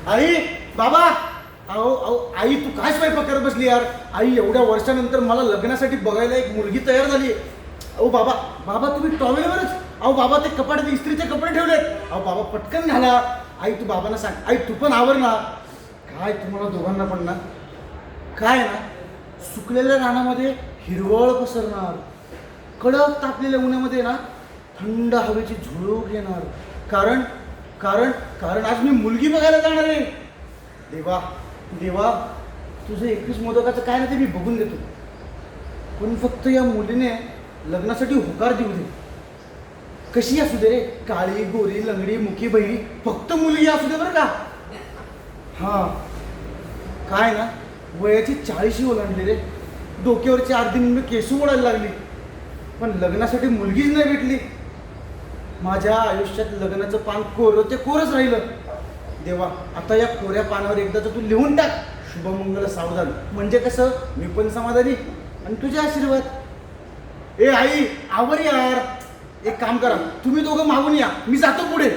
आई, बाबा, अहो अहो आई, तू काय स्वयंपाक करत बसली यार? आई, एवढ्या वर्षानंतर मला लग्नासाठी बघायला एक मुलगी तयार झाली. अहो बाबा, बाबा तुम्ही टॉवेलवरच. अहो बाबा, ते कपाटात इस्त्रीचे कपडे ठेवलेत. अहो बाबा, पटकन घाला. आई, तू बाबांना सांग. आई, तू पण आवर ना. काय तुम्हाला दोघांना पण ना, काय ना, सुकलेल्या रानामध्ये हिरवळ पसरणार, कडक तापलेल्या उन्हामध्ये ना थंड हवेची झुळूक येणार. कारण कारण कारण आज मी मुलगी बघायला जाणार आहे. देवा देवा, तुझं 21 मोदकाचं काय ना ते मी बघून देतो, पण फक्त या मुलीने लग्नासाठी होकार देऊ दे. कशी असू दे रे, काळी गोरी लंगडी मुखी बहिणी, फक्त मुलगी असू दे बरं का. हां, काय ना, वयाची 40 ओलांडली रे, डोक्यावरची अर्धी निम्मी केस मोडायला लागली, पण लग्नासाठी मुलगीच नाही भेटली. माझ्या आयुष्यात लग्नाचं पान कोरं ते कोरच राहिलं. देवा, आता या कोऱ्या पानावर एकदाचं तू लिहून टाक, शुभमंगल सावधान. म्हणजे कसं, मी पण समाधानी आणि तुझे आशीर्वाद. ए आई, आवर यार. एक काम करा, तुम्ही दोघं मागून या, मी जातो पुढे.